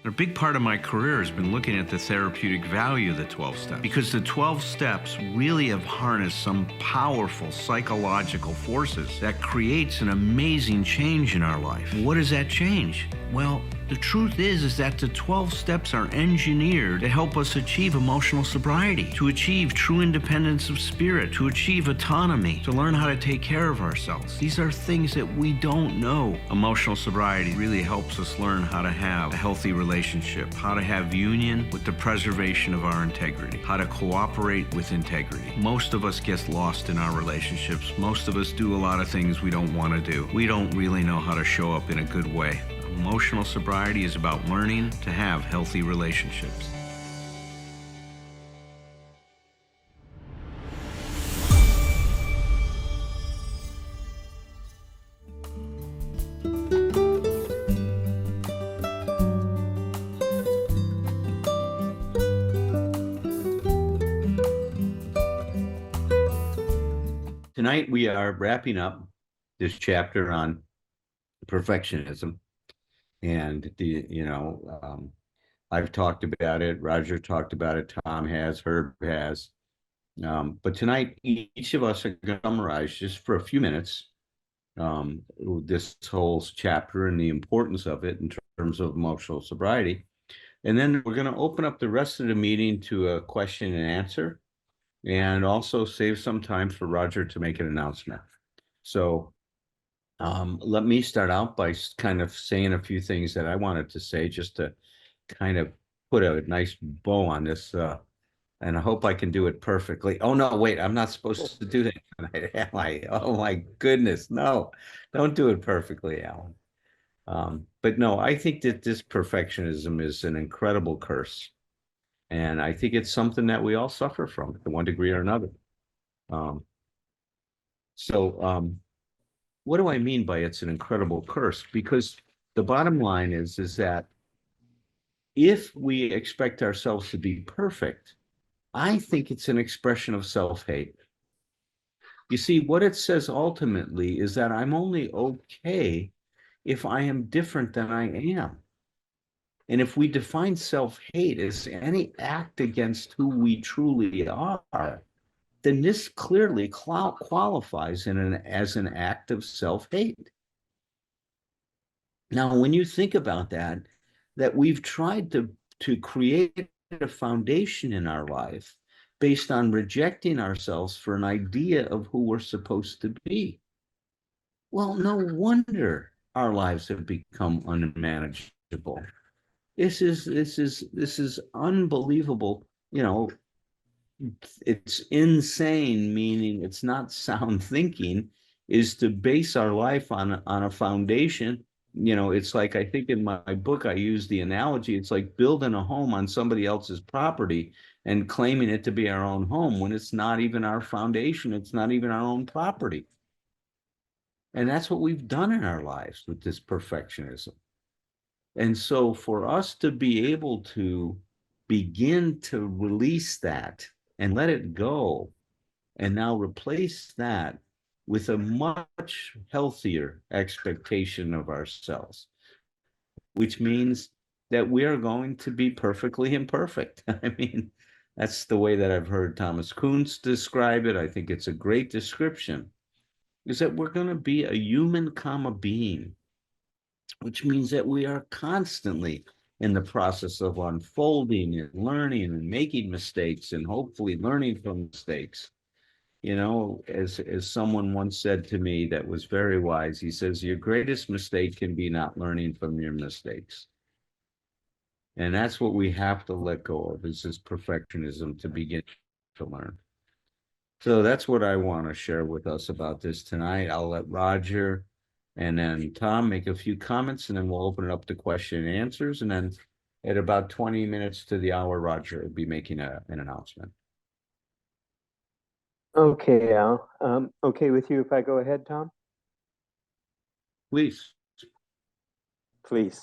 A big part of my career has been looking at the therapeutic value of the 12 steps because the 12 steps really have harnessed some powerful psychological forces that creates an amazing change in our life. What is that change? Well, the truth is that the 12 steps are engineered to help us achieve emotional sobriety, to achieve true independence of spirit, to achieve autonomy, to learn how to take care of ourselves. These are things that we don't know. Emotional sobriety really helps us learn how to have a healthy relationship, how to have union with the preservation of our integrity, how to cooperate with integrity. Most of us get lost in our relationships. Most of us do a lot of things we don't want to do. We don't really know how to show up in a good way. Emotional sobriety is about learning to have healthy relationships. Tonight we are wrapping up this chapter on perfectionism. And I've talked about it, Roger talked about it, Thom has, Herb has. But tonight, each of us are going to summarize just for a few minutes this whole chapter and the importance of it in terms of emotional sobriety. And then we're going to open up the rest of the meeting to a question and answer, and also save some time for Roger to make an announcement. So let me start out by kind of saying a few things that I wanted to say just to kind of put a nice bow on this. And I hope I can do it perfectly. Oh, no, wait, I'm not supposed to do that tonight, am I? Oh, my goodness. No, don't do it perfectly, Alan. But no, I think that this perfectionism is an incredible curse. And I think it's something that we all suffer from to one degree or another. What do I mean by it's an incredible curse? Because the bottom line is that if we expect ourselves to be perfect, I think it's an expression of self-hate. You see, what it says ultimately is that I'm only okay if I am different than I am. And if we define self-hate as any act against who we truly are, then this clearly qualifies as an act of self-hate. Now, when you think about that we've tried to create a foundation in our life based on rejecting ourselves for an idea of who we're supposed to be. Well, no wonder our lives have become unmanageable. This is unbelievable. It's insane, meaning it's not sound thinking, is to base our life on a foundation. It's like, I think in my book, I use the analogy, it's like building a home on somebody else's property and claiming it to be our own home when it's not even our foundation. It's not even our own property. And that's what we've done in our lives with this perfectionism. And so for us to be able to begin to release that and let it go, and now replace that with a much healthier expectation of ourselves, which means that we are going to be perfectly imperfect. I mean, that's the way that I've heard Thomas Kuntz describe it. I think it's a great description, is that we're going to be a human being, which means that we are constantly in the process of unfolding and learning and making mistakes and hopefully learning from mistakes. As someone once said to me that was very wise, he says, your greatest mistake can be not learning from your mistakes. And that's what we have to let go of, is this perfectionism to begin to learn. So that's what I want to share with us about this tonight. I'll let Roger and then Thom make a few comments, and then we'll open it up to question and answers. And then at about 20 minutes to the hour, Roger will be making an announcement. Okay, Al. Okay with you if I go ahead, Thom? Please. Please.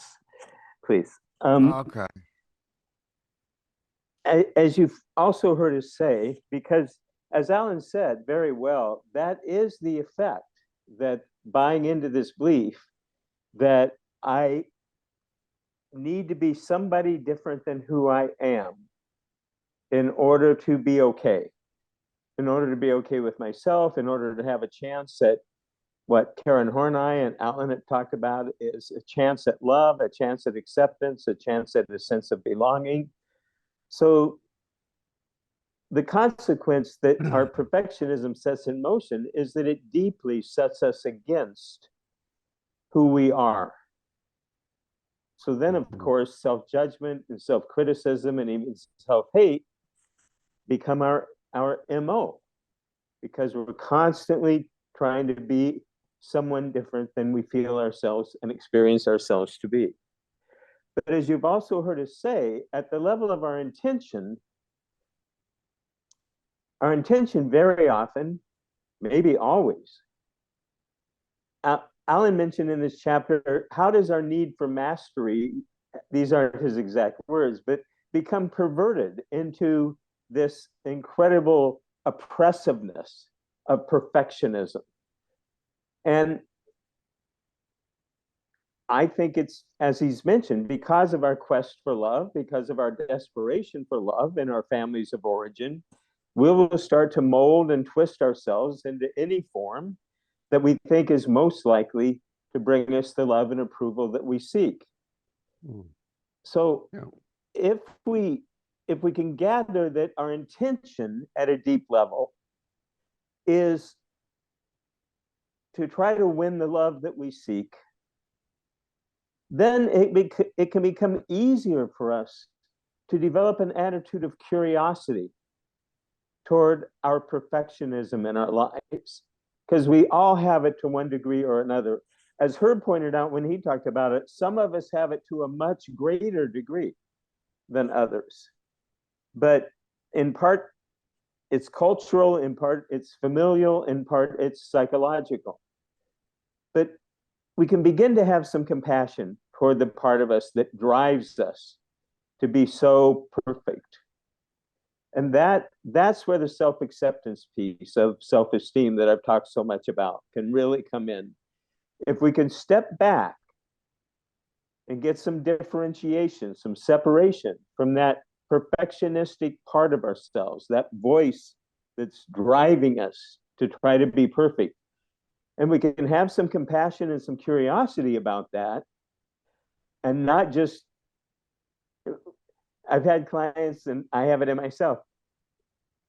Okay. As you've also heard us say, because as Alan said very well, that is the effect, that buying into this belief that I need to be somebody different than who I am in order to be okay, in order to be okay with myself, in order to have a chance at what Karen Horney and Alan had talked about is a chance at love, a chance at acceptance, a chance at a sense of belonging. So the consequence that our perfectionism sets in motion is that it deeply sets us against who we are. So then, of course, self-judgment and self-criticism and even self-hate become our MO, because we're constantly trying to be someone different than we feel ourselves and experience ourselves to be. But as you've also heard us say, at the level of our intention very often, maybe always. Alan mentioned in this chapter, how does our need for mastery, these aren't his exact words, but become perverted into this incredible oppressiveness of perfectionism? And I think it's, as he's mentioned, because of our quest for love, because of our desperation for love in our families of origin, we will start to mold and twist ourselves into any form that we think is most likely to bring us the love and approval that we seek. Mm. So yeah. if we can gather that our intention at a deep level is to try to win the love that we seek, then it can become easier for us to develop an attitude of curiosity toward our perfectionism in our lives, because we all have it to one degree or another. As Herb pointed out when he talked about it, some of us have it to a much greater degree than others. But in part, it's cultural, in part, it's familial, in part, it's psychological. But we can begin to have some compassion toward the part of us that drives us to be so perfect. And that's where the self-acceptance piece of self-esteem that I've talked so much about can really come in. If we can step back and get some differentiation, some separation from that perfectionistic part of ourselves, that voice that's driving us to try to be perfect, and we can have some compassion and some curiosity about that, and not just, I've had clients, and I have it in myself,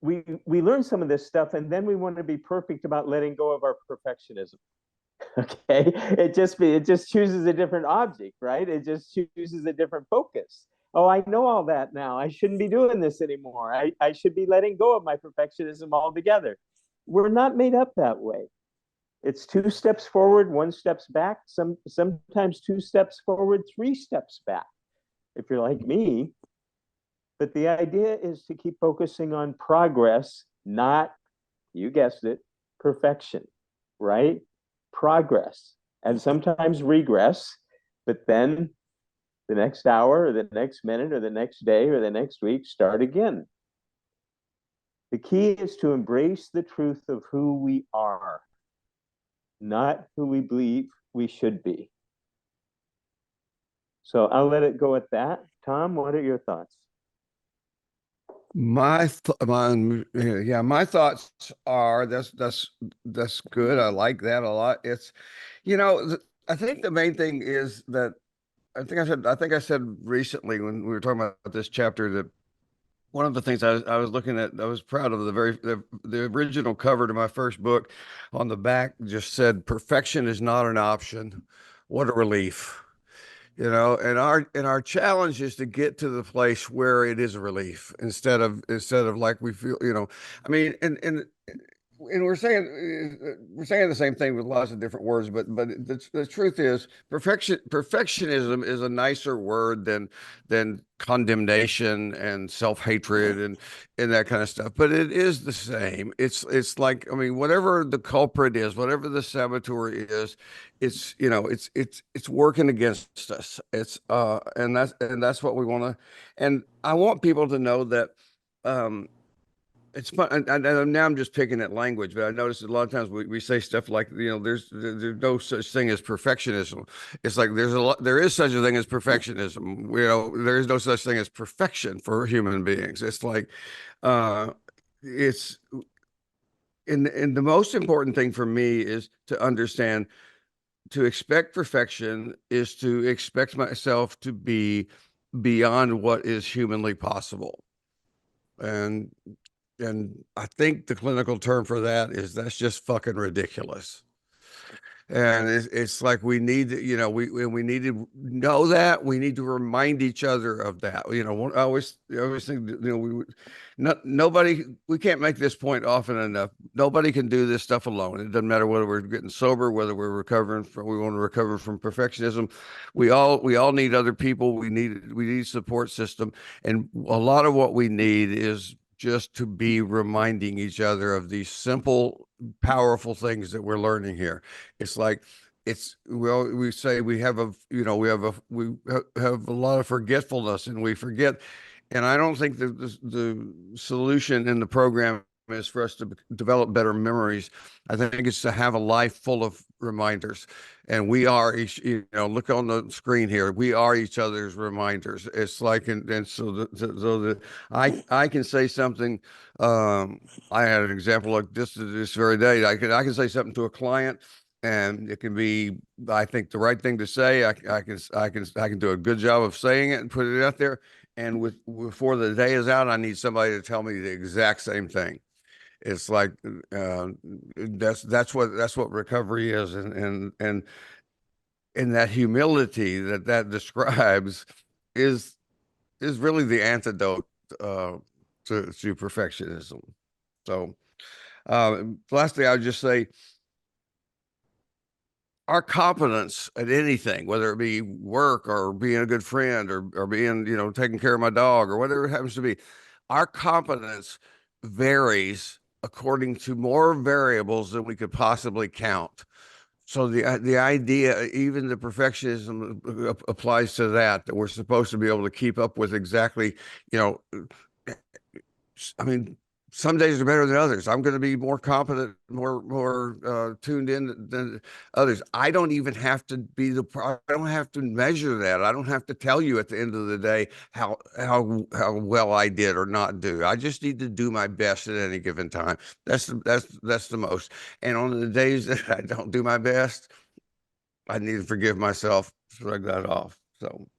we learn some of this stuff, and then we want to be perfect about letting go of our perfectionism. Okay, it just chooses a different object, right? It just chooses a different focus. Oh, I know all that now. I shouldn't be doing this anymore. I should be letting go of my perfectionism altogether. We're not made up that way. It's 2 steps forward, 1 steps back, sometimes 2 steps forward, 3 steps back, if you're like me. But the idea is to keep focusing on progress, not, you guessed it, perfection, right? Progress, and sometimes regress, but then the next hour or the next minute or the next day or the next week, start again. The key is to embrace the truth of who we are, not who we believe we should be. So I'll let it go at that. Thom, what are your thoughts? My thoughts are that's good. I like that a lot. It's, I think the main thing is that I think I said recently when we were talking about this chapter that one of the things I was looking at, I was proud of the original cover to my first book. On the back just said, "Perfection is not an option. What a relief." And our challenge is to get to the place where it is a relief instead of like we feel, I mean, and we're saying the same thing with lots of different words, but the truth is perfectionism is a nicer word than condemnation and self-hatred and that kind of stuff, but it is the same. It's like, I mean, whatever the culprit is, whatever the saboteur is, it's working against us. And that's what we want to, and I want people to know that, It's fun, and now I'm just picking at language, but I noticed a lot of times we say stuff like, there's no such thing as perfectionism. It's like there is such a thing as perfectionism. There is no such thing as perfection for human beings. It's like, it's and the most important thing for me is to understand, to expect perfection is to expect myself to be beyond what is humanly possible. And I think the clinical term for that is that's just fucking ridiculous. And it's like we need to, we need to know that. We need to remind each other of that. I always think that, we can't make this point often enough. Nobody can do this stuff alone. It doesn't matter whether we're getting sober, whether we want to recover from perfectionism. We all need other people. We need support system. And a lot of what we need is just to be reminding each other of these simple, powerful things that we're learning here. It's like, we say we have a lot of forgetfulness, and we forget. And I don't think that the solution in the program is for us to develop better memories. I think it's to have a life full of reminders. And we are each, look on the screen here. We are each other's reminders. It's like, and so that I can say something. I had an example like this very day. I can say something to a client, and it can be, I think, the right thing to say. I can do a good job of saying it and put it out there. And before the day is out, I need somebody to tell me the exact same thing. It's like, that's what recovery is, and that humility that describes is really the antidote to perfectionism. So, lastly, I would just say, our competence at anything, whether it be work or being a good friend or being, taking care of my dog or whatever it happens to be, our competence varies according to more variables than we could possibly count. So the idea, even the perfectionism applies to that we're supposed to be able to keep up with exactly, I mean, some days are better than others. I'm going to be more competent, more tuned in than others. I don't even have to I don't have to measure that. I don't have to tell you at the end of the day how well I did or not do. I just need to do my best at any given time. That's the most. And on the days that I don't do my best, I need to forgive myself, shrug that off. So,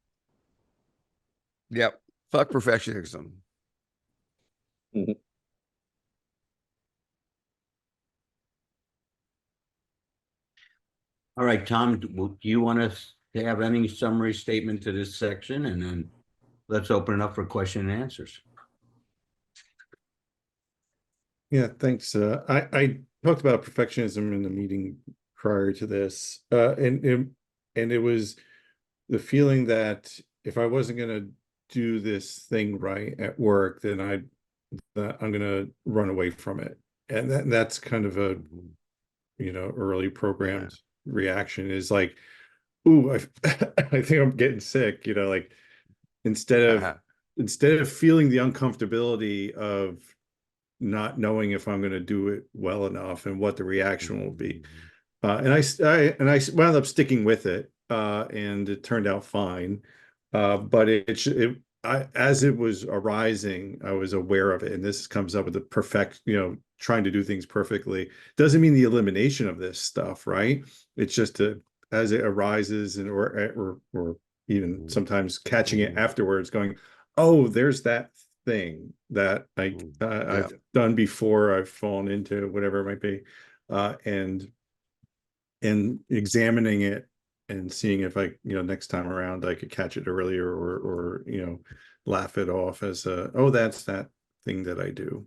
yep, fuck perfectionism. Mhm. All right, Thom, do you want to have any summary statement to this section, and then let's open it up for question and answers. Yeah, thanks. I talked about perfectionism in the meeting prior to this, and it was the feeling that if I wasn't going to do this thing right at work, then I'm going to run away from it, and that's kind of a early programmed reaction is like, ooh, I I think I'm getting sick, like instead of feeling the uncomfortability of not knowing if I'm going to do it well enough and what the reaction will be. And I wound up sticking with it, and it turned out fine. But as it was arising, I was aware of it, and this comes up with the perfect, trying to do things perfectly doesn't mean the elimination of this stuff, right? It's just as it arises, and or even sometimes catching it afterwards, going, oh, there's that thing that I've done before, I've fallen into, whatever it might be, and examining it and seeing if I, next time around I could catch it earlier, or laugh it off as oh, that's that thing that I do.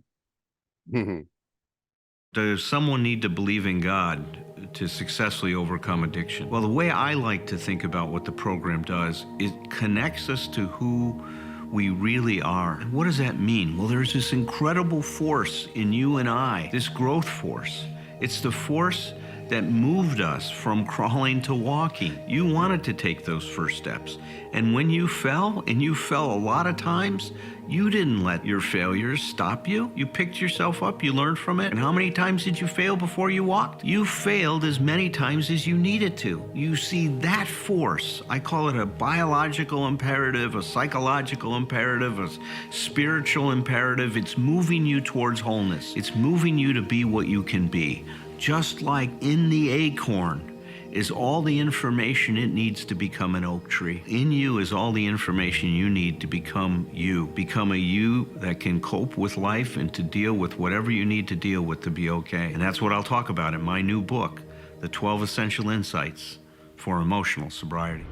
Does someone need to believe in God to successfully overcome addiction? Well, the way I like to think about what the program does, it connects us to who we really are. And what does that mean? Well, there's this incredible force in you and I, this growth force. It's the force that moved us from crawling to walking. You wanted to take those first steps. And when you fell, and you fell a lot of times, you didn't let your failures stop you. You picked yourself up, you learned from it. And how many times did you fail before you walked? You failed as many times as you needed to. You see that force, I call it a biological imperative, a psychological imperative, a spiritual imperative. It's moving you towards wholeness. It's moving you to be what you can be. Just like in the acorn is all the information it needs to become an oak tree. In you is all the information you need to become you. Become a you that can cope with life and to deal with whatever you need to deal with to be okay. And that's what I'll talk about in my new book, The 12 Essential Insights for Emotional Sobriety.